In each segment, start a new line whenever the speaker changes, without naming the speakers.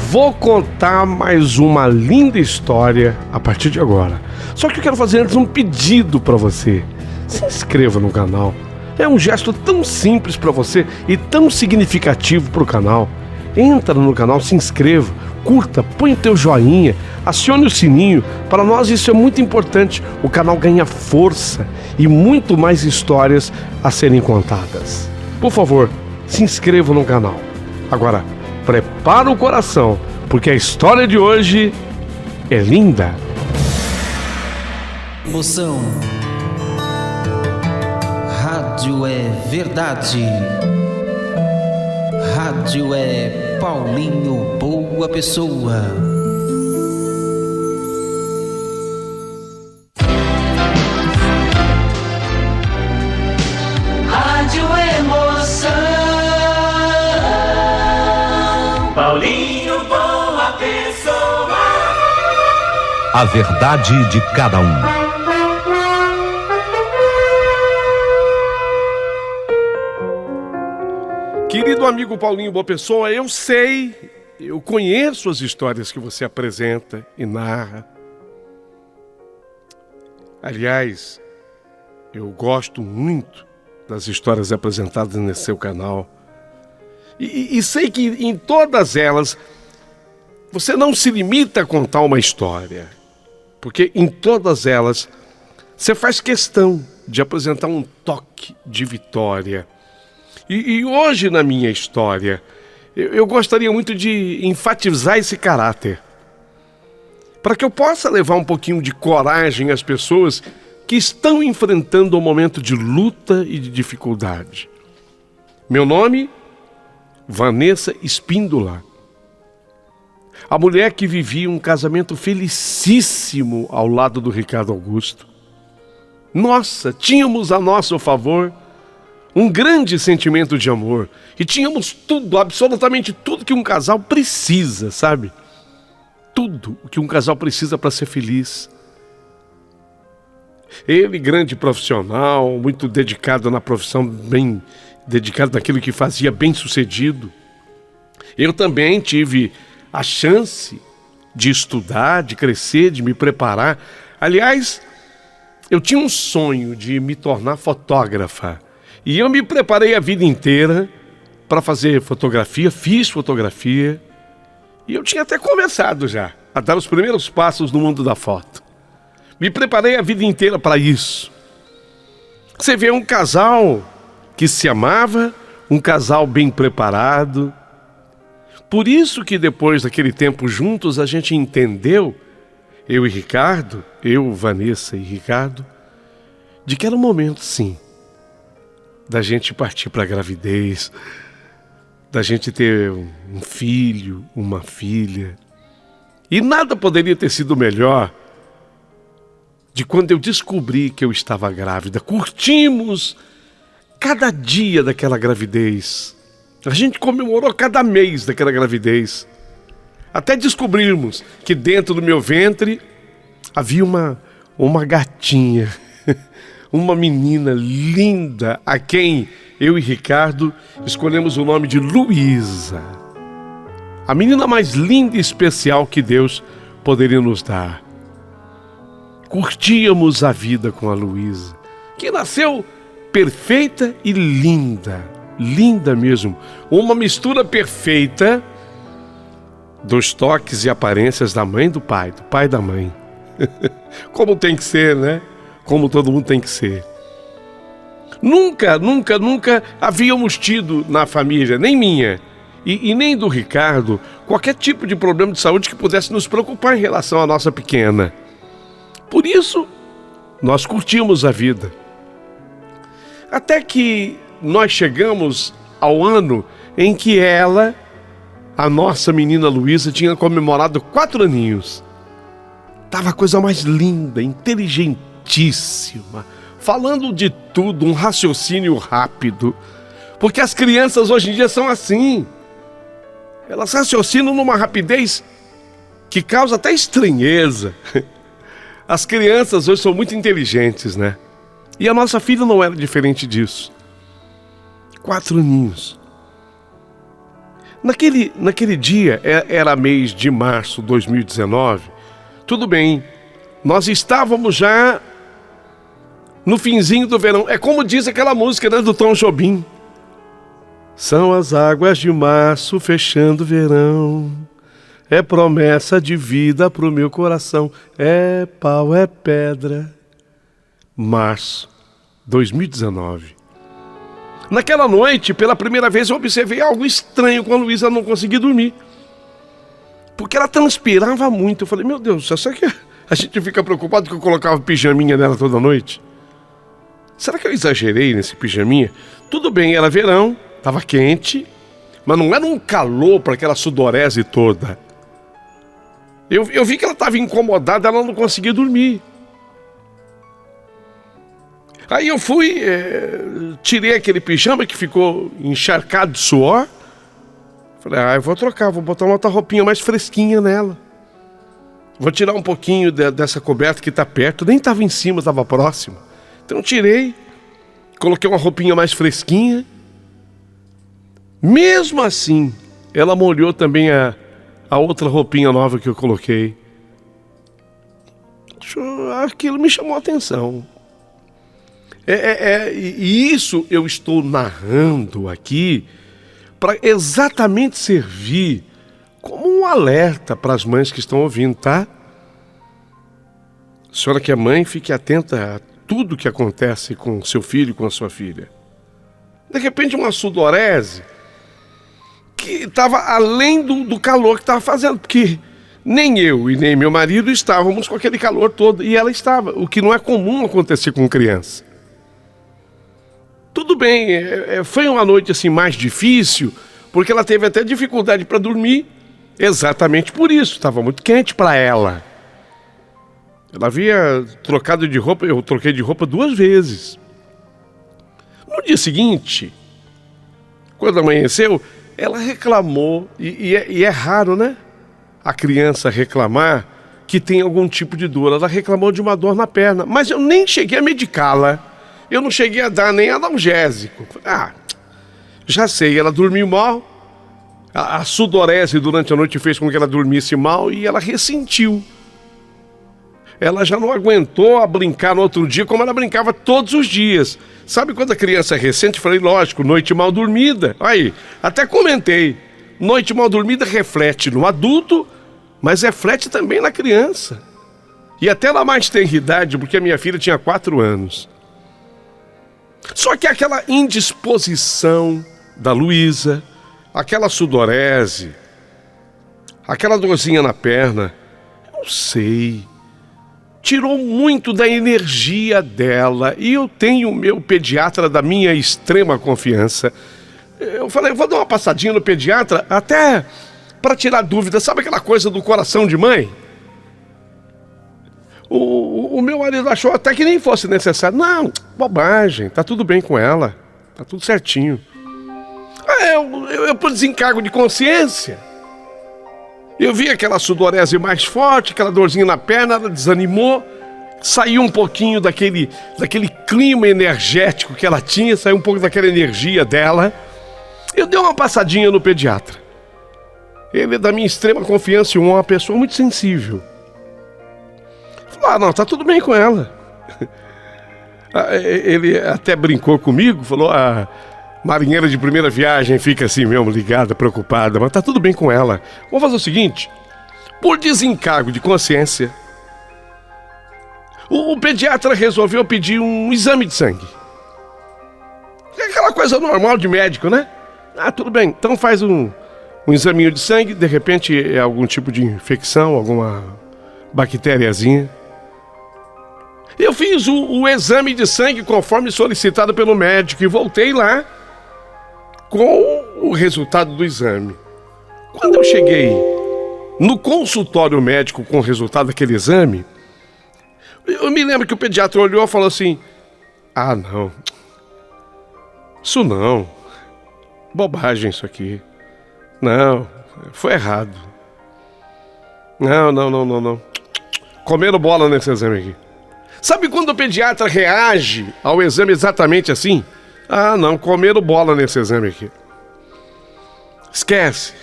Vou contar mais uma linda história a partir de agora. Só que eu quero fazer antes um pedido para você. Se inscreva no canal. É um gesto tão simples para você e tão significativo para o canal. Entra no canal, se inscreva, curta, põe o teu joinha, acione o sininho. Para nós isso é muito importante. O canal ganha força e muito mais histórias a serem contadas. Por favor, se inscreva no canal. Agora, prepara o coração, porque a história de hoje é linda.
Emoção. Rádio é verdade. Rádio é Paulinho Boa Pessoa.
Rádio Emoção. Paulinho Boa Pessoa.
A verdade de cada um.
Querido amigo Paulinho Boa Pessoa, eu conheço as histórias que você apresenta e narra. Aliás, eu gosto muito das histórias apresentadas nesse seu canal. E sei que em todas elas, você não se limita a contar uma história. Porque em todas elas, você faz questão de apresentar um toque de vitória. E hoje na minha história, eu gostaria muito de enfatizar esse caráter. Para que eu possa levar um pouquinho de coragem às pessoas que estão enfrentando um momento de luta e de dificuldade. Meu nome, Vanessa Espíndola. A mulher que vivia um casamento felicíssimo ao lado do Ricardo Augusto. Nossa, tínhamos a nosso favor um grande sentimento de amor. E tínhamos tudo, absolutamente tudo que um casal precisa, sabe? Tudo o que um casal precisa para ser feliz. Ele, grande profissional, muito dedicado na profissão, bem dedicado naquilo que fazia, bem sucedido. Eu também tive a chance de estudar, de crescer, de me preparar. Aliás, eu tinha um sonho de me tornar fotógrafa. E eu me preparei a vida inteira para fazer fotografia, fiz fotografia. E eu tinha até começado já a dar os primeiros passos no mundo da foto. Me preparei a vida inteira para isso. Você vê um casal que se amava, um casal bem preparado. Por isso que depois daquele tempo juntos a gente entendeu, eu e Ricardo, eu, Vanessa e Ricardo, de que era o momento sim, da gente partir para a gravidez, da gente ter um filho, uma filha. E nada poderia ter sido melhor de quando eu descobri que eu estava grávida. Curtimos cada dia daquela gravidez. A gente comemorou cada mês daquela gravidez. Até descobrirmos que dentro do meu ventre havia uma gatinha, uma menina linda, a quem eu e Ricardo escolhemos o nome de Luísa. A menina mais linda e especial que Deus poderia nos dar. Curtíamos a vida com a Luísa, que nasceu perfeita e linda, linda mesmo. Uma mistura perfeita dos toques e aparências da mãe e do pai e da mãe. Como tem que ser, né? Como todo mundo tem que ser. Nunca havíamos tido na família, nem minha e nem do Ricardo, qualquer tipo de problema de saúde que pudesse nos preocupar em relação à nossa pequena. Por isso, nós curtimos a vida. Até que nós chegamos ao ano em que ela, a nossa menina Luísa, tinha comemorado 4 aninhos. Tava a coisa mais linda, inteligentíssima, falando de tudo, um raciocínio rápido. Porque as crianças hoje em dia são assim. Elas raciocinam numa rapidez que causa até estranheza. As crianças hoje são muito inteligentes, né? E a nossa filha não era diferente disso. 4 aninhos. Naquele dia, era mês de março de 2019, tudo bem, nós estávamos já no finzinho do verão. É como diz aquela música, né, do Tom Jobim. São as águas de março fechando o verão, é promessa de vida pro meu coração, é pau, é pedra. Março 2019. Naquela noite, pela primeira vez, eu observei algo estranho com a Luísa não conseguir dormir. Porque ela transpirava muito. Eu falei, meu Deus, será que a gente fica preocupado que eu colocava pijaminha nela toda noite? Será que eu exagerei nesse pijaminha? Tudo bem, era verão, estava quente, mas não era um calor para aquela sudorese toda. Eu vi que ela estava incomodada, ela não conseguia dormir. Aí eu fui, tirei aquele pijama que ficou encharcado de suor. Falei, eu vou trocar, vou botar uma outra roupinha mais fresquinha nela. Vou tirar um pouquinho dessa coberta que está perto, nem estava em cima, estava próximo. Então tirei, coloquei uma roupinha mais fresquinha. Mesmo assim, ela molhou também a outra roupinha nova que eu coloquei. Aquilo me chamou a atenção. E isso eu estou narrando aqui para exatamente servir como um alerta para as mães que estão ouvindo, tá? A senhora que é mãe, fique atenta a tudo que acontece com seu filho e com a sua filha. De repente uma sudorese que estava além do calor que estava fazendo, porque nem eu e nem meu marido estávamos com aquele calor todo, e ela estava, o que não é comum acontecer com criança. Tudo bem, foi uma noite assim mais difícil, porque ela teve até dificuldade para dormir, exatamente por isso, estava muito quente para ela. Ela havia trocado de roupa, eu troquei de roupa 2 vezes. No dia seguinte, quando amanheceu, ela reclamou, e é raro, né? A criança reclamar que tem algum tipo de dor. Ela reclamou de uma dor na perna, mas eu nem cheguei a medicá-la. Eu não cheguei a dar nem analgésico. Já sei, ela dormiu mal. A sudorese durante a noite fez com que ela dormisse mal e ela ressentiu. Ela já não aguentou a brincar no outro dia como ela brincava todos os dias. Sabe quando a criança ressente? Falei, lógico, noite mal dormida. Aí, até comentei. Noite mal dormida reflete no adulto, mas reflete também na criança. E até na mais tenra idade, porque a minha filha tinha 4 anos. Só que aquela indisposição da Luísa, aquela sudorese, aquela dorzinha na perna, eu não sei, tirou muito da energia dela. E eu tenho o meu pediatra da minha extrema confiança. Eu falei, vou dar uma passadinha no pediatra até para tirar dúvida. Sabe aquela coisa do coração de mãe? O meu marido achou até que nem fosse necessário. Não, bobagem, tá tudo bem com ela, tá tudo certinho. Eu por desencargo de consciência, eu vi aquela sudorese mais forte, aquela dorzinha na perna, ela desanimou, saiu um pouquinho daquele clima energético que ela tinha, saiu um pouco daquela energia dela. Eu dei uma passadinha no pediatra. Ele é da minha extrema confiança e uma pessoa muito sensível. Falou, não, tá tudo bem com ela. Ele até brincou comigo, falou, a marinheira de primeira viagem fica assim mesmo, ligada, preocupada, mas tá tudo bem com ela. Vamos fazer o seguinte, por desencargo de consciência, o pediatra resolveu pedir um exame de sangue. É aquela coisa normal de médico, né? Tudo bem, então faz um examinho de sangue, de repente é algum tipo de infecção, alguma bactériazinha. Eu fiz o exame de sangue conforme solicitado pelo médico e voltei lá com o resultado do exame. Quando eu cheguei no consultório médico com o resultado daquele exame, eu me lembro que o pediatra olhou e falou assim, não, isso não, bobagem isso aqui, não, foi errado, não, comeram bola nesse exame aqui. Sabe quando o pediatra reage ao exame exatamente assim? Não, comeram bola nesse exame aqui. Esquece.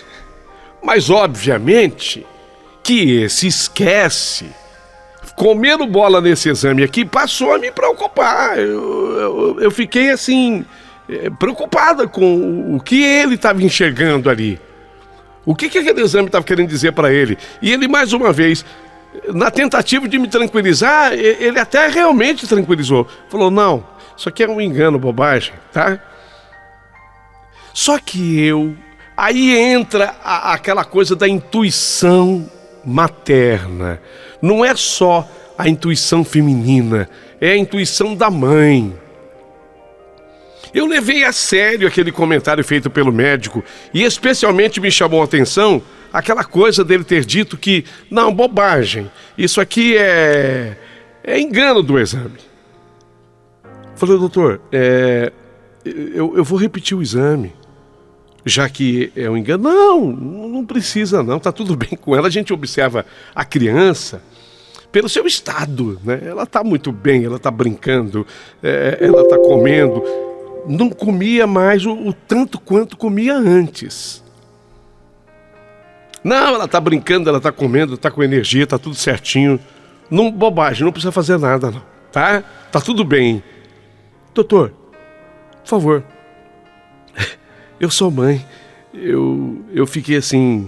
Mas, obviamente, que esse esquece, comendo bola nesse exame aqui, passou a me preocupar. Eu fiquei, assim, preocupada com o que ele estava enxergando ali. O que aquele exame estava querendo dizer para ele? E ele, mais uma vez, na tentativa de me tranquilizar, ele até realmente tranquilizou. Falou, não, isso aqui é um engano, bobagem, tá? Só que aí entra aquela coisa da intuição materna. Não é só a intuição feminina, é a intuição da mãe. Eu levei a sério aquele comentário feito pelo médico e especialmente me chamou a atenção aquela coisa dele ter dito que, não, bobagem, isso aqui é engano do exame. Falei, doutor, eu vou repetir o exame, já que é um engano. Não precisa não, tá tudo bem com ela. A gente observa a criança pelo seu estado, né? Ela está muito bem, ela está brincando, ela está comendo. Não comia mais o tanto quanto comia antes. Não, ela está brincando, ela está comendo, está com energia, está tudo certinho. Não, bobagem, não precisa fazer nada não, tá? Tá tudo bem. Doutor, por favor, eu sou mãe, eu fiquei assim,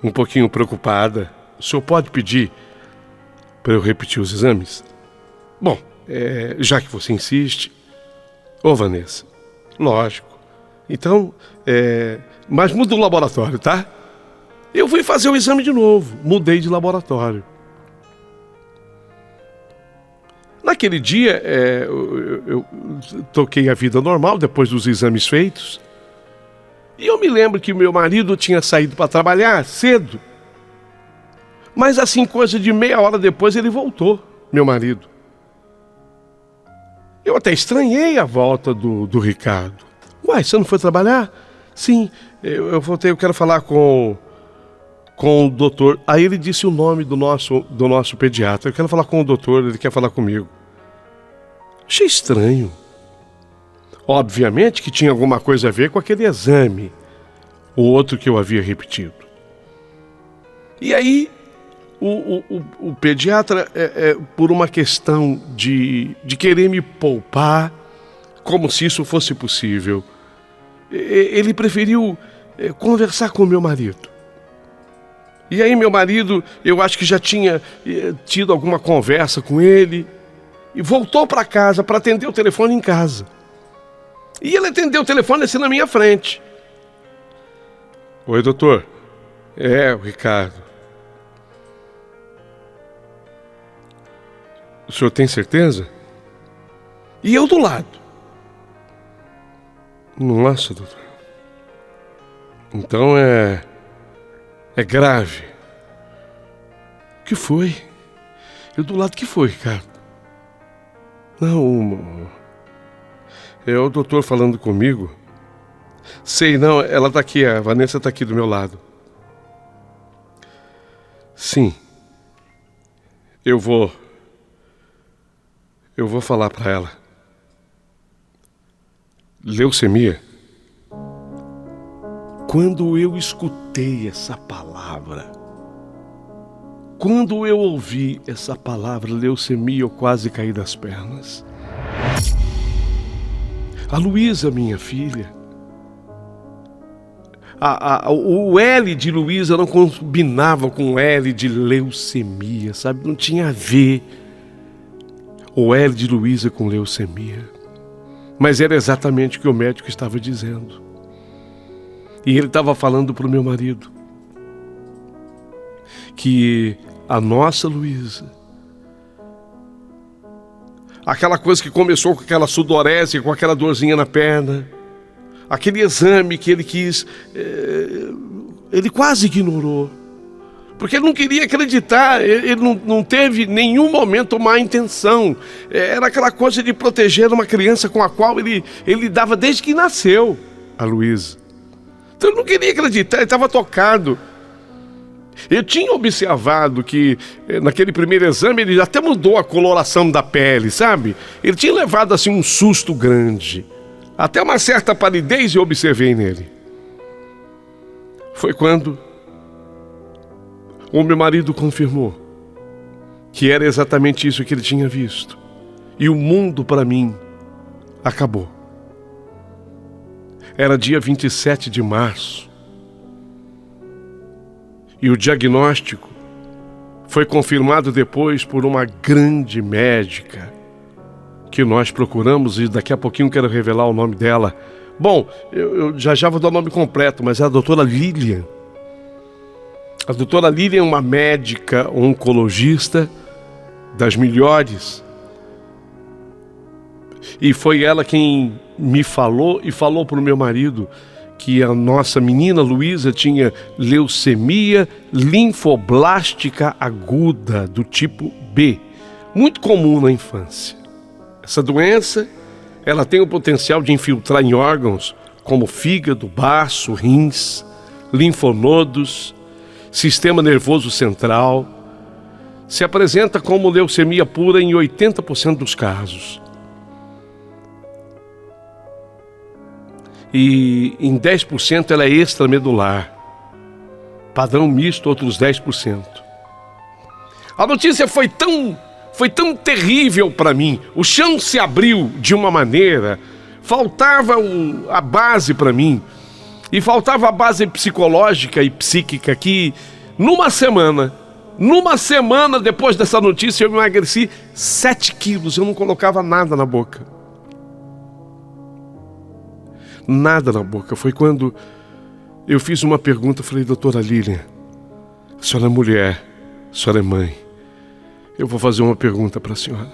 um pouquinho preocupada. O senhor pode pedir para eu repetir os exames? Bom, já que você insiste. Ô, Vanessa, lógico. Então, mas muda o laboratório, tá? Eu fui fazer o exame de novo, mudei de laboratório. Naquele dia, eu toquei a vida normal, depois dos exames feitos. E eu me lembro que meu marido tinha saído para trabalhar cedo. Mas assim, coisa de meia hora depois, ele voltou, meu marido. Eu até estranhei a volta do Ricardo. Uai, você não foi trabalhar? Sim, eu voltei, eu quero falar com o doutor. Aí ele disse o nome do nosso pediatra. Eu quero falar com o doutor, ele quer falar comigo. Achei estranho. Obviamente que tinha alguma coisa a ver com aquele exame, o outro que eu havia repetido. E aí, o pediatra, por uma questão de querer me poupar, como se isso fosse possível, ele preferiu conversar com o meu marido. E aí meu marido, eu acho que já tinha tido alguma conversa com ele, e voltou para casa para atender o telefone em casa. E ele atendeu o telefone assim na minha frente. Oi, doutor. O Ricardo. O senhor tem certeza? E eu do lado. Nossa, doutor. Então é grave. O que foi? Eu do lado, que foi, Ricardo? Não, é o doutor falando comigo. Sei, não, ela tá aqui, a Vanessa tá aqui do meu lado. Sim. Eu vou falar para ela. Leucemia. Quando eu escutei essa palavra, quando eu ouvi essa palavra, leucemia, eu quase caí das pernas. A Luísa, minha filha, o L de Luísa não combinava com o L de leucemia, sabe? Não tinha a ver o L de Luísa com leucemia. Mas era exatamente o que o médico estava dizendo. E ele estava falando para o meu marido que a nossa Luísa, aquela coisa que começou com aquela sudorese, com aquela dorzinha na perna, aquele exame que ele quis, ele quase ignorou, porque ele não queria acreditar, ele não teve nenhum momento má intenção, era aquela coisa de proteger uma criança com a qual ele lidava desde que nasceu, a Luísa. Então ele não queria acreditar, ele estava tocado. Eu tinha observado que naquele primeiro exame ele até mudou a coloração da pele, sabe? Ele tinha levado assim um susto grande. Até uma certa palidez eu observei nele. foi quando o meu marido confirmou que era exatamente isso que ele tinha visto. E o mundo para mim acabou. Era dia 27 de março. E o diagnóstico foi confirmado depois por uma grande médica que nós procuramos, e daqui a pouquinho quero revelar o nome dela. Bom, eu já vou dar o nome completo, mas é a doutora Lilian. A doutora Lilian é uma médica oncologista das melhores. E foi ela quem me falou e falou para o meu marido que a nossa menina Luísa tinha leucemia linfoblástica aguda do tipo B, muito comum na infância. Essa doença, ela tem o potencial de infiltrar em órgãos como fígado, baço, rins, linfonodos, sistema nervoso central. Se apresenta como leucemia pura em 80% dos casos. E em 10% ela é extramedular. Padrão misto, outros 10%. A notícia foi tão terrível para mim. O chão se abriu de uma maneira. Faltava a base para mim. E faltava a base psicológica e psíquica que, numa semana depois dessa notícia, eu emagreci 7 quilos. Eu não colocava nada na boca. Nada na boca. Foi quando eu fiz uma pergunta. Falei, doutora Lilian, a senhora é mulher, a senhora é mãe. Eu vou fazer uma pergunta para a senhora.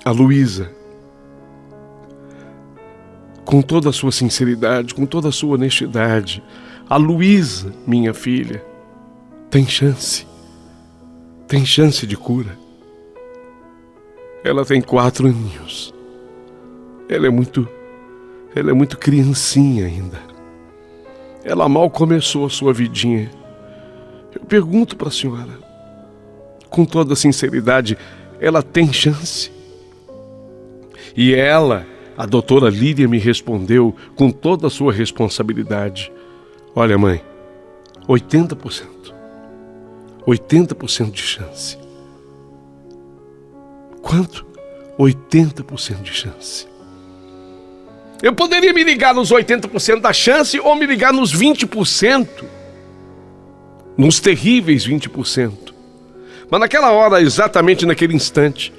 A Luísa, com toda a sua sinceridade, com toda a sua honestidade, a Luísa, minha filha, tem chance de cura. Ela tem 4 aninhos. Ela é muito criancinha ainda. Ela mal começou a sua vidinha. Eu pergunto para a senhora, com toda a sinceridade, ela tem chance? E ela, a doutora Lídia, me respondeu com toda a sua responsabilidade. Olha, mãe, 80%. 80% de chance. Quanto? 80% de chance. Eu poderia me ligar nos 80% da chance ou me ligar nos 20%. Nos terríveis 20%. Mas naquela hora, exatamente naquele instante,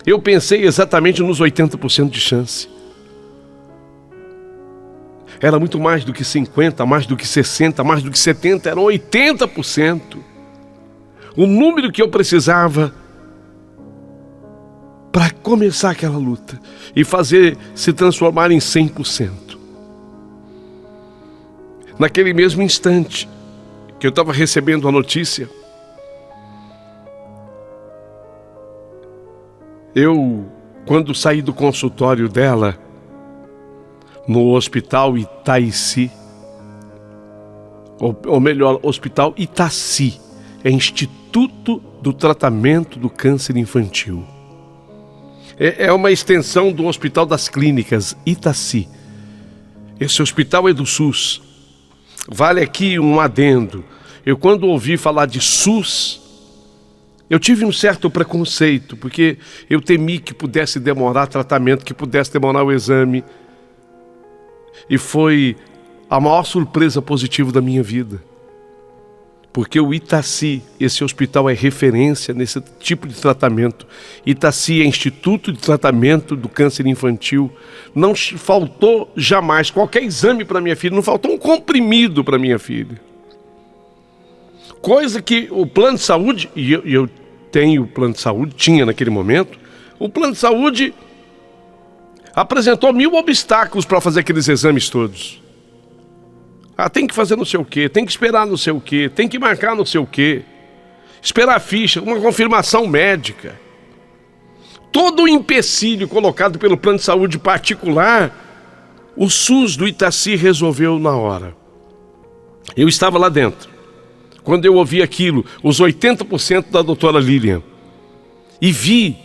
eu pensei exatamente nos 80% de chance. Era muito mais do que 50%, mais do que 60%, mais do que 70%, eram 80%. O número que eu precisava para começar aquela luta e fazer se transformar em 100%. Naquele mesmo instante que eu estava recebendo a notícia, eu, quando saí do consultório dela, no Hospital Itaici, ou melhor, Hospital Itaci, é Instituto do Tratamento do Câncer Infantil. É uma extensão do Hospital das Clínicas, Itaci. Esse hospital é do SUS. Vale aqui um adendo. Eu, quando ouvi falar de SUS, eu tive um certo preconceito, porque eu temi que pudesse demorar tratamento, que pudesse demorar o exame. E foi a maior surpresa positiva da minha vida. Porque o Itaci, esse hospital é referência nesse tipo de tratamento. Itaci é Instituto de Tratamento do Câncer Infantil. Não faltou jamais qualquer exame para minha filha, não faltou um comprimido para minha filha. Coisa que o plano de saúde, e eu tenho plano de saúde, tinha naquele momento, o plano de saúde apresentou 1000 obstáculos para fazer aqueles exames todos. Tem que fazer não sei o quê, tem que esperar não sei o quê, tem que marcar não sei o quê, esperar a ficha, uma confirmação médica. Todo o empecilho colocado pelo plano de saúde particular, o SUS do Itaci resolveu na hora. Eu estava lá dentro, quando eu ouvi aquilo, os 80% da doutora Lilian, e vi,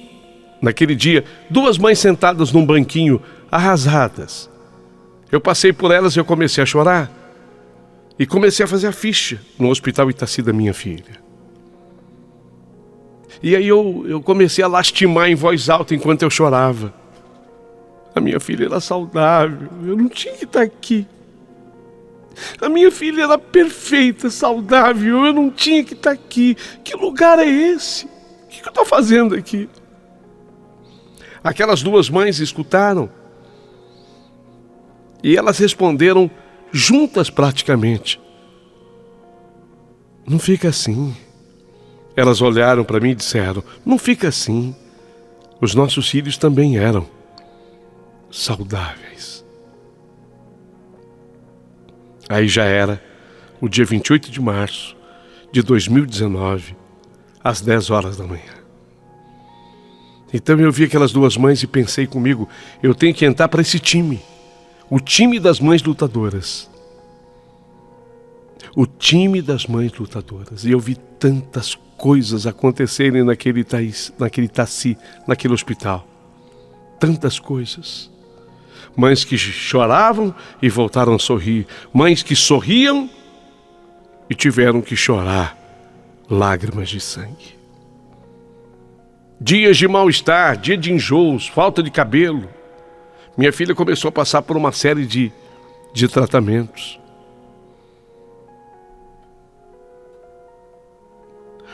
naquele dia, 2 mães sentadas num banquinho, arrasadas. Eu passei por elas e eu comecei a chorar. E comecei a fazer a ficha no Hospital Itaci da minha filha. E aí eu comecei a lastimar em voz alta enquanto eu chorava. A minha filha era saudável, eu não tinha que estar aqui. A minha filha era perfeita, saudável, eu não tinha que estar aqui. Que lugar é esse? O que eu estou fazendo aqui? Aquelas duas mães escutaram. E elas responderam juntas praticamente. Não fica assim. Elas olharam para mim e disseram, não fica assim. Os nossos filhos também eram saudáveis. Aí já era o dia 28 de março de 2019, às 10 horas da manhã. Então eu vi aquelas duas mães e pensei comigo, eu tenho que entrar para esse time. O time das mães lutadoras. O time das mães lutadoras. E eu vi tantas coisas acontecerem naquele Itaci, naquele hospital. Tantas coisas. Mães que choravam e voltaram a sorrir. Mães que sorriam e tiveram que chorar lágrimas de sangue. Dias de mal-estar, dia de enjoos, falta de cabelo. Minha filha começou a passar por uma série de tratamentos.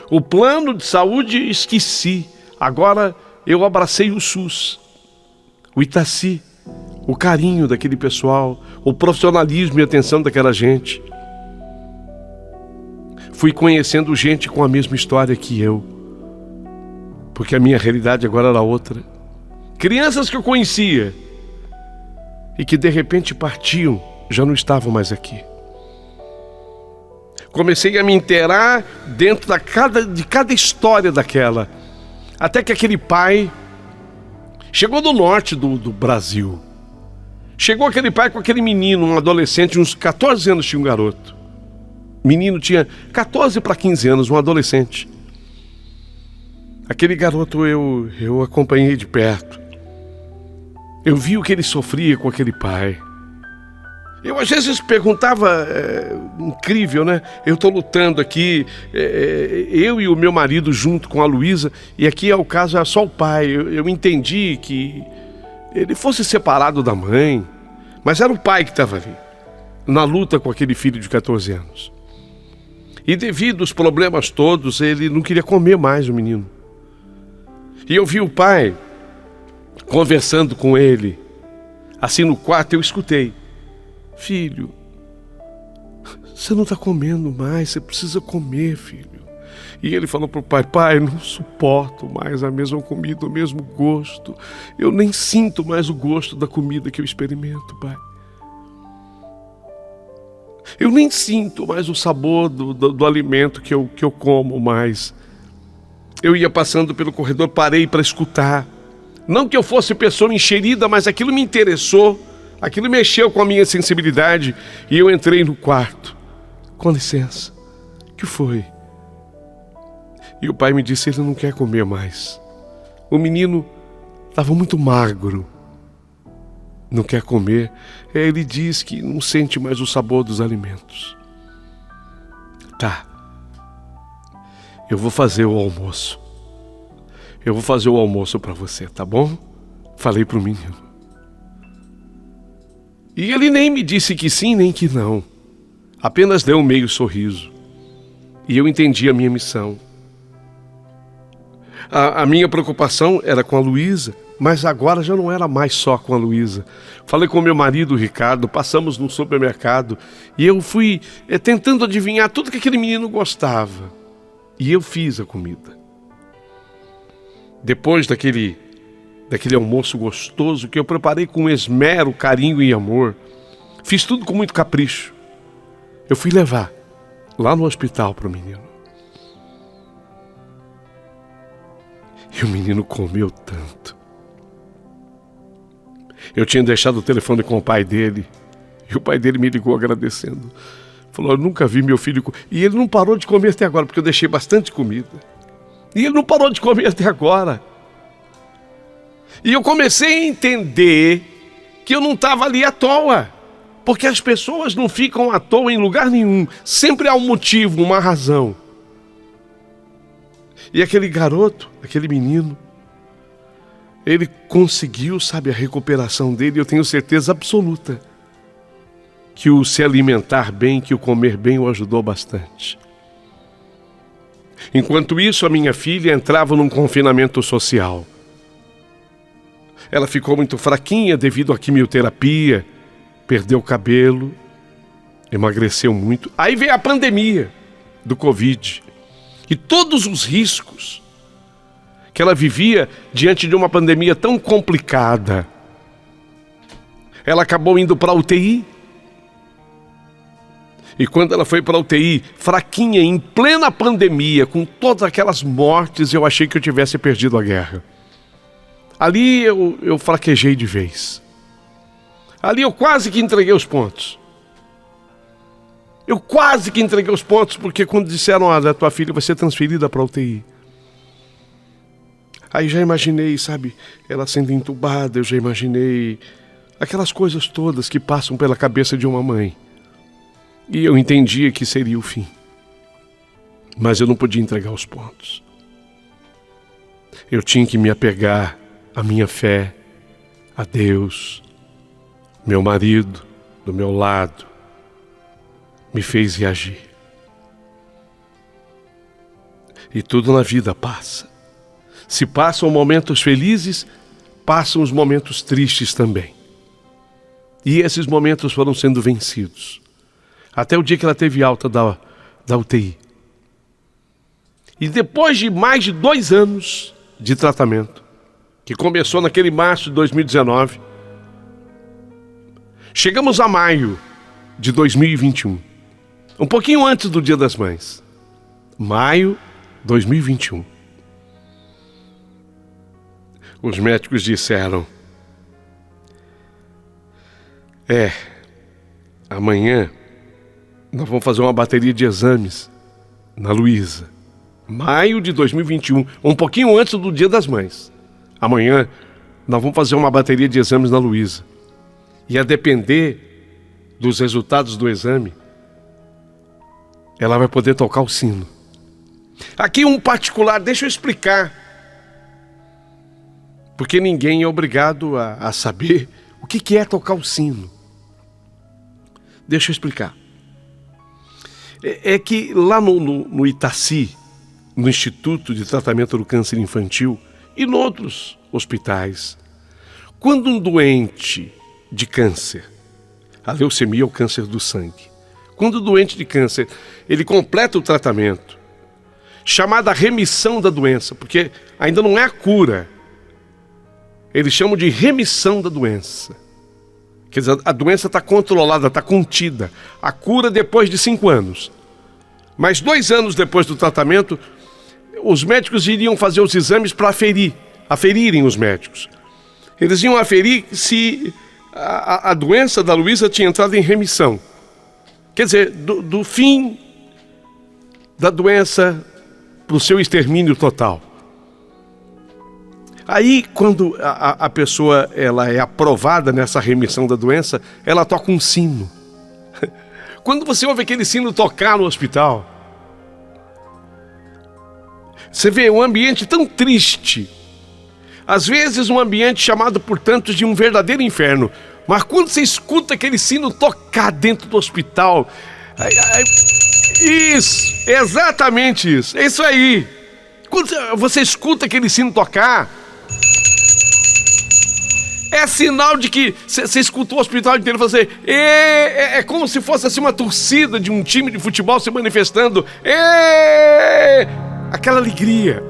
O plano de saúde esqueci. Agora eu abracei o SUS, o Itaci, o carinho daquele pessoal, o profissionalismo e atenção daquela gente. Fui conhecendo gente com a mesma história que eu, porque a minha realidade agora era outra. Crianças que eu conhecia e que de repente partiam, já não estavam mais aqui. Comecei a me inteirar dentro de cada história daquela. Até que aquele pai chegou do norte do Brasil. Chegou aquele pai com aquele menino, um adolescente, uns 14 anos tinha um garoto. O menino tinha 14 para 15 anos, um adolescente. Aquele garoto eu acompanhei de perto. Eu vi o que ele sofria com aquele pai. Eu às vezes perguntava, incrível, né? Eu estou lutando aqui, eu e o meu marido junto com a Luísa, e aqui é o caso, é só o pai. Eu entendi que ele fosse separado da mãe, mas era o pai que estava ali, na luta com aquele filho de 14 anos. E devido aos problemas todos, ele não queria comer mais o menino. E eu vi o pai conversando com ele, assim no quarto, eu escutei. Filho, você não está comendo mais, você precisa comer, filho. E ele falou para o pai, pai, não suporto mais a mesma comida, o mesmo gosto. Eu nem sinto mais o gosto da comida que eu experimento, pai. Eu nem sinto mais o sabor do alimento que eu como mais. Eu ia passando pelo corredor, parei para escutar. Não que eu fosse pessoa enxerida, mas aquilo me interessou. Aquilo mexeu com a minha sensibilidade e eu entrei no quarto. Com licença, o que foi? E o pai me disse, ele não quer comer mais. O menino estava muito magro, não quer comer. Ele diz que não sente mais o sabor dos alimentos. Tá, eu vou fazer o almoço. Eu vou fazer o almoço para você, tá bom? Falei pro menino. E ele nem me disse que sim, nem que não. Apenas deu um meio sorriso. E eu entendi a minha missão. A minha preocupação era com a Luísa, mas agora já não era mais só com a Luísa. Falei com meu marido, o Ricardo, passamos num supermercado e eu fui tentando adivinhar tudo que aquele menino gostava. E eu fiz a comida. Depois daquele almoço gostoso que eu preparei com esmero, carinho e amor. Fiz tudo com muito capricho. Eu fui levar lá no hospital para o menino. E o menino comeu tanto. Eu tinha deixado o telefone com o pai dele. E o pai dele me ligou agradecendo. Falou, eu nunca vi meu filho... E ele não parou de comer até agora, porque eu deixei bastante comida. E ele não parou de comer até agora. E eu comecei a entender que eu não estava ali à toa. Porque as pessoas não ficam à toa em lugar nenhum. Sempre há um motivo, uma razão. E aquele garoto, aquele menino, ele conseguiu, sabe, a recuperação dele. Eu tenho certeza absoluta que o se alimentar bem, que o comer bem o ajudou bastante. Enquanto isso, a minha filha entrava num confinamento social. Ela ficou muito fraquinha devido à quimioterapia, perdeu o cabelo, emagreceu muito. Aí veio a pandemia do Covid e todos os riscos que ela vivia diante de uma pandemia tão complicada. Ela acabou indo para a UTI. E quando ela foi para a UTI, fraquinha, em plena pandemia, com todas aquelas mortes, eu achei que eu tivesse perdido a guerra. Ali eu fraquejei de vez. Ali eu quase que entreguei os pontos. Eu quase que entreguei os pontos, porque quando disseram, olha, tua filha vai ser transferida para a UTI. Aí já imaginei, sabe, ela sendo entubada, eu já imaginei aquelas coisas todas que passam pela cabeça de uma mãe. E eu entendia que seria o fim. Mas eu não podia entregar os pontos. Eu tinha que me apegar à minha fé, a Deus. Meu marido, do meu lado, me fez reagir. E tudo na vida passa. Se passam momentos felizes, passam os momentos tristes também. E esses momentos foram sendo vencidos. Até o dia que ela teve alta da UTI. E depois de mais de 2 anos de tratamento, que começou naquele março de 2019, chegamos a maio de 2021, um pouquinho antes do Dia das Mães. Maio de 2021. Os médicos disseram, amanhã nós vamos fazer uma bateria de exames na Luísa. Maio de 2021, um pouquinho antes do Dia das Mães. Amanhã nós vamos fazer uma bateria de exames na Luísa. E a depender dos resultados do exame, ela vai poder tocar o sino. Aqui um particular, deixa eu explicar. Porque ninguém é obrigado a saber o que é tocar o sino. Deixa eu explicar. É que lá no Itaci, no Instituto de Tratamento do Câncer Infantil e em outros hospitais, quando um doente de câncer, a leucemia é o câncer do sangue, quando o doente de câncer, ele completa o tratamento, chamada remissão da doença, porque ainda não é a cura, eles chamam de remissão da doença. Quer dizer, a doença está controlada, está contida. A cura depois de 5 anos. Mas 2 anos depois do tratamento, os médicos iriam fazer os exames para aferirem os médicos. Eles iam aferir se a doença da Luísa tinha entrado em remissão. Quer dizer, do fim da doença para o seu extermínio total. Aí, quando a pessoa ela é aprovada nessa remissão da doença, ela toca um sino. Quando você ouve aquele sino tocar no hospital, você vê um ambiente tão triste. Às vezes um ambiente chamado por tantos de um verdadeiro inferno. Mas quando você escuta aquele sino tocar dentro do hospital, isso, exatamente isso, é isso aí. Quando você escuta aquele sino tocar, é sinal de que você escutou o hospital inteiro fazer. É como se fosse assim uma torcida de um time de futebol se manifestando. Aquela alegria.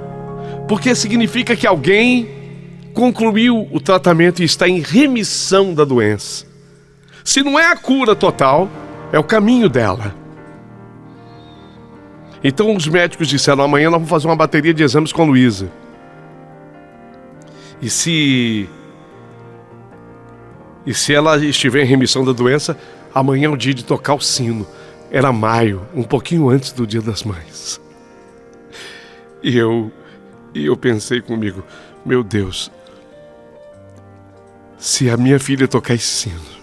Porque significa que alguém concluiu o tratamento e está em remissão da doença. Se não é a cura total, é o caminho dela. Então os médicos disseram, amanhã nós vamos fazer uma bateria de exames com a Luísa. E se ela estiver em remissão da doença, amanhã é o dia de tocar o sino. Era maio, um pouquinho antes do Dia das Mães. E eu pensei comigo, meu Deus, se a minha filha tocar esse sino,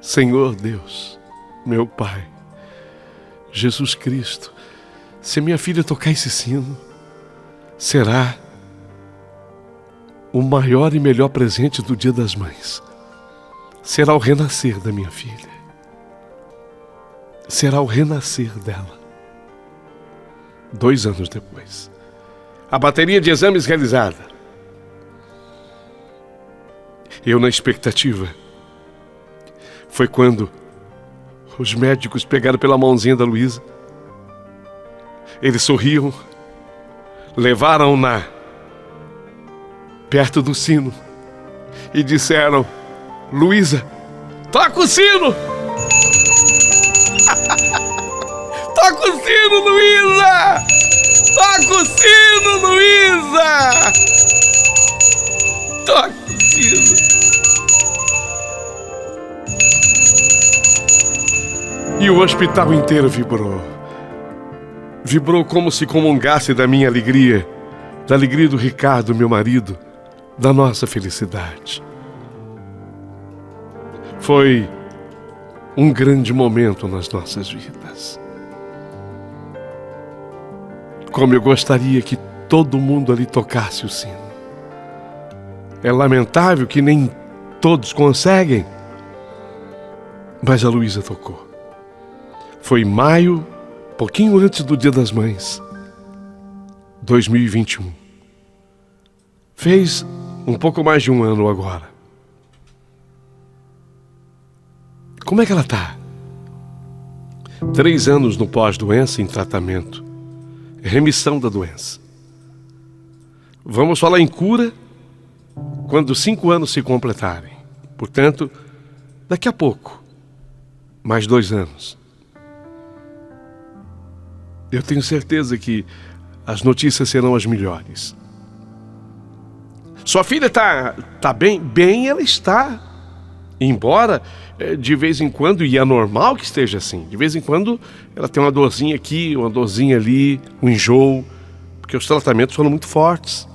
Senhor Deus, meu Pai, Jesus Cristo, se minha filha tocar esse sino, será o maior e melhor presente do Dia das Mães. Será o renascer da minha filha. Será o renascer dela. 2 anos depois. A bateria de exames realizada. Eu na expectativa. Foi quando os médicos pegaram pela mãozinha da Luísa. Eles sorriam, levaram-na perto do sino e disseram: Luísa, toca o sino! Toca o sino, Luísa! Toca o sino, Luísa! Toca o sino! E o hospital inteiro vibrou. Vibrou como se comungasse da minha alegria, da alegria do Ricardo, meu marido, da nossa felicidade. Foi um grande momento nas nossas vidas. Como eu gostaria que todo mundo ali tocasse o sino. É lamentável que nem todos conseguem, mas a Luísa tocou. Foi em maio, pouquinho antes do Dia das Mães, 2021. Fez um pouco mais de 1 ano agora. Como é que ela tá? 3 anos no pós-doença em tratamento. Remissão da doença. Vamos falar em cura quando 5 anos se completarem. Portanto, daqui a pouco, mais 2 anos. Eu tenho certeza que as notícias serão as melhores. Sua filha tá bem? Bem, ela está. Embora, de vez em quando, e é normal que esteja assim, de vez em quando ela tem uma dorzinha aqui, uma dorzinha ali, um enjoo, porque os tratamentos foram muito fortes.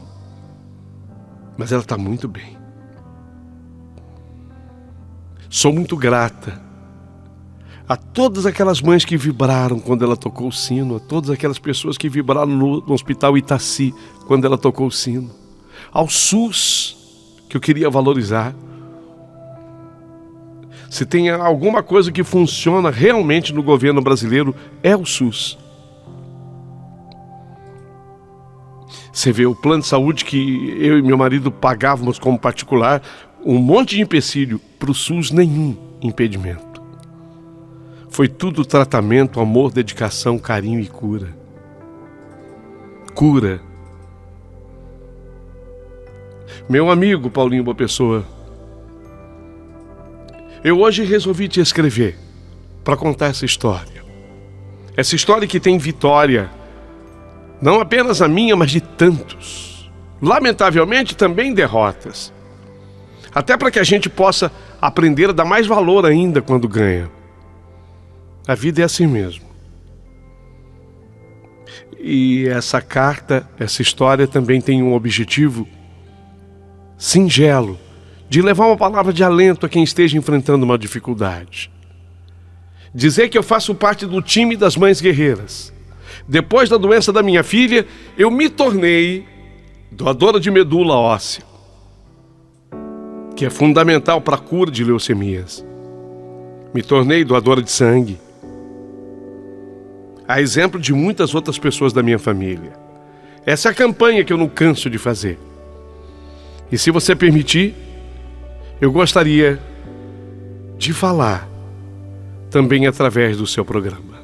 Mas ela está muito bem. Sou muito grata a todas aquelas mães que vibraram quando ela tocou o sino, a todas aquelas pessoas que vibraram no Hospital Itaci quando ela tocou o sino, ao SUS, que eu queria valorizar. Se tem alguma coisa que funciona realmente no governo brasileiro, é o SUS. Você vê o plano de saúde que eu e meu marido pagávamos como particular, um monte de empecilho, para o SUS nenhum impedimento. Foi tudo tratamento, amor, dedicação, carinho e cura. Cura. Meu amigo Paulinho Boa Pessoa, eu hoje resolvi te escrever para contar essa história. Essa história que tem vitória, não apenas a minha, mas de tantos. Lamentavelmente também derrotas. Até para que a gente possa aprender a dar mais valor ainda quando ganha. A vida é assim mesmo. E essa carta, essa história também tem um objetivo singelo, de levar uma palavra de alento a quem esteja enfrentando uma dificuldade. Dizer que eu faço parte do time das Mães Guerreiras. Depois da doença da minha filha, eu me tornei doadora de medula óssea, que é fundamental para a cura de leucemias. Me tornei doadora de sangue. A exemplo de muitas outras pessoas da minha família. Essa é a campanha que eu não canso de fazer. E se você permitir, eu gostaria de falar também através do seu programa.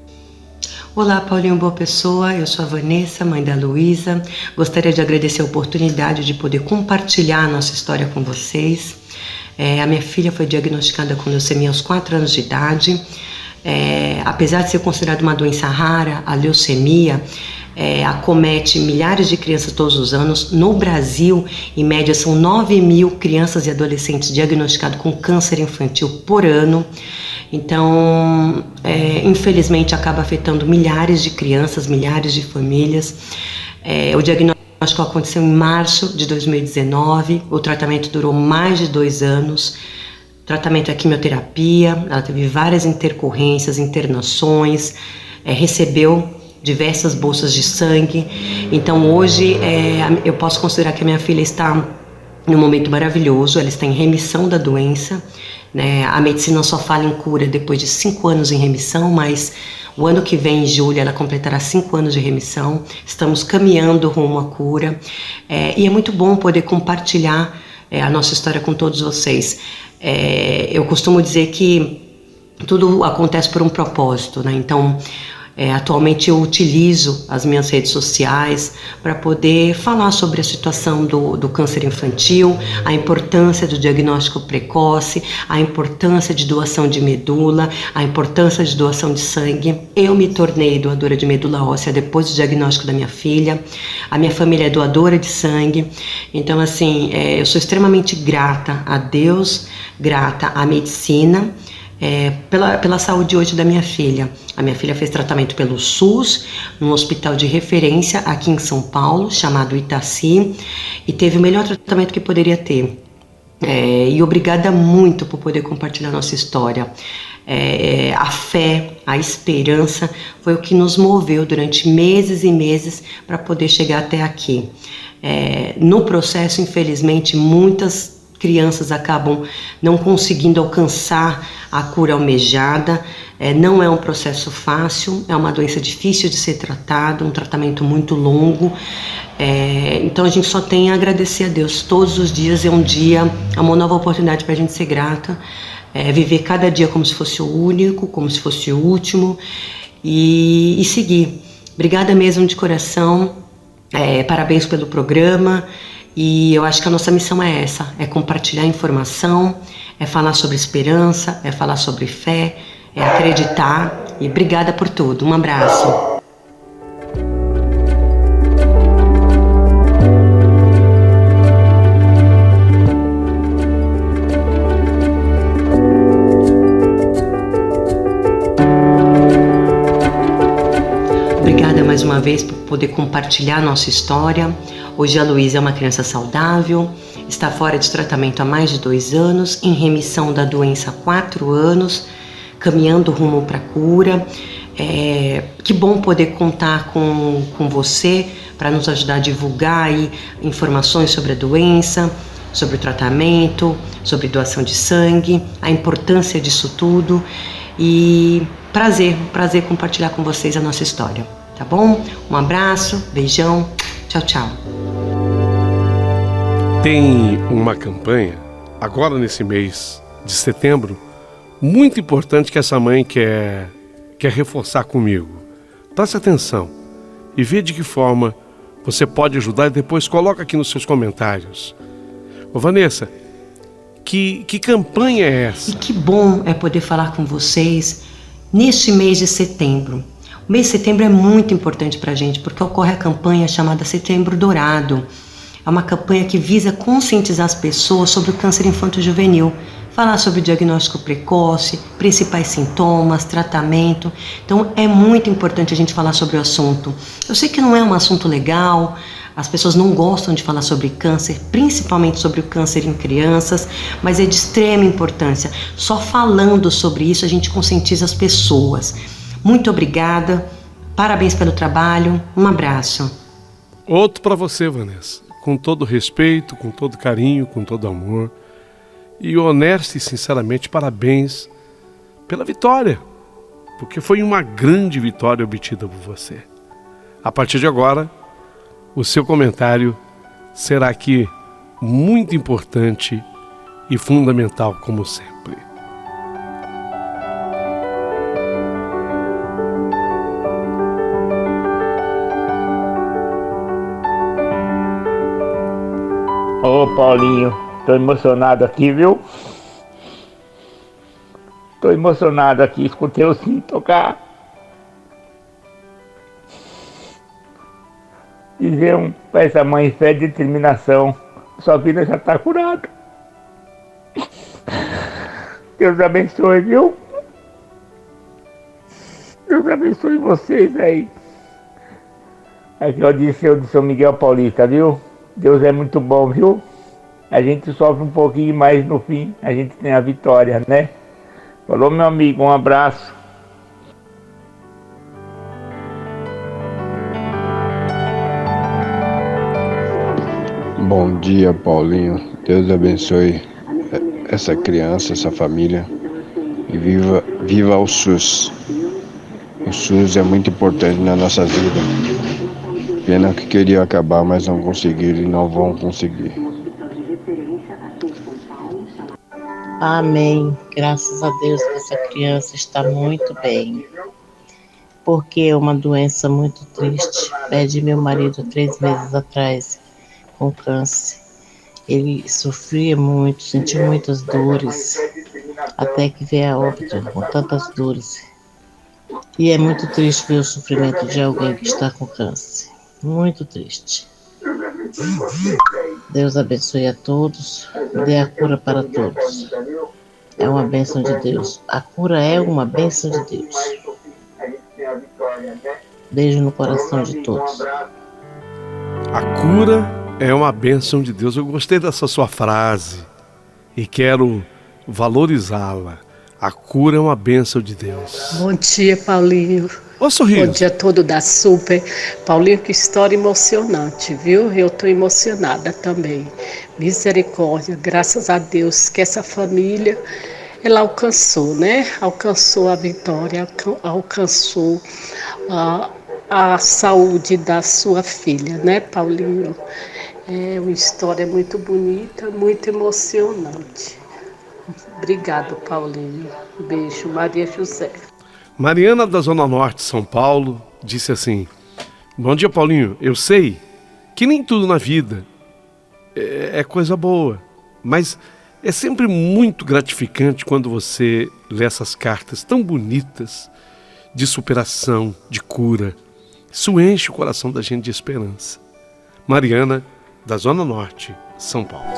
Olá, Paulinho Boa Pessoa, eu sou a Vanessa, mãe da Luísa. Gostaria de agradecer a oportunidade de poder compartilhar a nossa história com vocês. A minha filha foi diagnosticada com leucemia aos 4 anos de idade. Apesar de ser considerada uma doença rara, a leucemia acomete milhares de crianças todos os anos. No Brasil, em média, são 9.000 crianças e adolescentes diagnosticados com câncer infantil por ano. Então, infelizmente, acaba afetando milhares de crianças, milhares de famílias. O diagnóstico aconteceu em março de 2019, o tratamento durou mais de 2 anos. O tratamento é quimioterapia, ela teve várias intercorrências, internações, recebeu diversas bolsas de sangue. Então hoje eu posso considerar que a minha filha está num momento maravilhoso, ela está em remissão da doença, né? A medicina só fala em cura depois de 5 anos em remissão, mas o ano que vem, em julho, ela completará 5 anos de remissão. Estamos caminhando rumo à cura, e é muito bom poder compartilhar a nossa história com todos vocês. Eu costumo dizer que tudo acontece por um propósito, né? Então, atualmente eu utilizo as minhas redes sociais para poder falar sobre a situação do câncer infantil, a importância do diagnóstico precoce, a importância de doação de medula, a importância de doação de sangue. Eu me tornei doadora de medula óssea depois do diagnóstico da minha filha. A minha família é doadora de sangue. Então, assim, eu sou extremamente grata a Deus, grata à medicina, pela saúde hoje da minha filha. A minha filha fez tratamento pelo SUS, num hospital de referência aqui em São Paulo, chamado Itaci, e teve o melhor tratamento que poderia ter. E obrigada muito por poder compartilhar nossa história. A fé, a esperança foi o que nos moveu durante meses e meses para poder chegar até aqui. No processo, infelizmente, muitas crianças acabam não conseguindo alcançar a cura almejada. Não é um processo fácil, é uma doença difícil de ser tratada, um tratamento muito longo. Então a gente só tem a agradecer a Deus. Todos os dias é uma nova oportunidade para a gente ser grata, viver cada dia como se fosse o único, como se fosse o último, e seguir. Obrigada mesmo de coração, parabéns pelo programa. E eu acho que a nossa missão é essa, é compartilhar informação, é falar sobre esperança, é falar sobre fé, é acreditar. E obrigada por tudo. Um abraço. Obrigada mais uma vez por poder compartilhar nossa história. Hoje a Luísa é uma criança saudável, está fora de tratamento há mais de 2 anos, em remissão da doença há 4 anos, caminhando rumo para a cura. Que bom poder contar com você para nos ajudar a divulgar aí informações sobre a doença, sobre o tratamento, sobre doação de sangue, a importância disso tudo. E prazer compartilhar com vocês a nossa história, tá bom? Um abraço, beijão, tchau, tchau.
Tem uma campanha, agora nesse mês de setembro, muito importante que essa mãe quer reforçar comigo. Preste atenção e vê de que forma você pode ajudar e depois coloca aqui nos seus comentários. Ô Vanessa, que campanha é essa?
E que bom é poder falar com vocês neste mês de setembro. O mês de setembro é muito importante para a gente porque ocorre a campanha chamada Setembro Dourado. É uma campanha que visa conscientizar as pessoas sobre o câncer infanto-juvenil, falar sobre o diagnóstico precoce, principais sintomas, tratamento. Então é muito importante a gente falar sobre o assunto. Eu sei que não é um assunto legal, as pessoas não gostam de falar sobre câncer, principalmente sobre o câncer em crianças, mas é de extrema importância. Só falando sobre isso a gente conscientiza as pessoas. Muito obrigada, parabéns pelo trabalho, um abraço.
Outro para você, Vanessa. Com todo respeito, com todo carinho, com todo amor. E honesto e sinceramente, parabéns pela vitória. Porque foi uma grande vitória obtida por você. A partir de agora, o seu comentário será aqui muito importante e fundamental, como sempre.
Ô Paulinho, tô emocionado aqui, viu? Tô emocionado aqui, escutei o sino tocar. Dizer pra essa mãe fé e determinação, sua vida já tá curada. Deus abençoe, viu? Deus abençoe vocês aí. Aqui eu disse eu de São Miguel Paulista, viu? Deus é muito bom, viu? a gente sofre um pouquinho, mas no fim a gente tem a vitória, né? Falou, meu amigo, um abraço.
Bom dia, Paulinho. Deus abençoe essa criança, essa família. E viva o SUS. O SUS é muito importante na nossa vida. Pena que queria acabar, mas não conseguiram e não vão conseguir.
Amém. Graças a Deus que essa criança está muito bem. Porque é uma doença muito triste. Perdi meu marido 3 meses atrás com câncer. Ele sofria muito, sentiu muitas dores, até que veio a óbito com tantas dores. E é muito triste ver o sofrimento de alguém que está com câncer. Muito triste. Deus abençoe a todos, dê a cura para todos. É uma bênção de Deus. A cura é uma bênção de Deus. Beijo no coração de todos.
A cura é uma bênção de Deus. Eu gostei dessa sua frase e quero valorizá-la. A cura é uma bênção de Deus.
Bom dia, Paulinho.
Ô, sorriso.
Bom dia todo da Super. Paulinho, que história emocionante, viu? Eu estou emocionada também. Misericórdia, graças a Deus que essa família, ela alcançou, né? Alcançou a vitória, alcançou a saúde da sua filha, né, Paulinho? É uma história muito bonita, muito emocionante. Obrigado, Paulinho. Beijo, Maria José.
Mariana, da Zona Norte de São Paulo, disse assim: bom dia, Paulinho. Eu sei que nem tudo na vida é coisa boa, mas é sempre muito gratificante quando você lê essas cartas tão bonitas de superação, de cura. Isso enche o coração da gente de esperança. Mariana, da Zona Norte, São Paulo.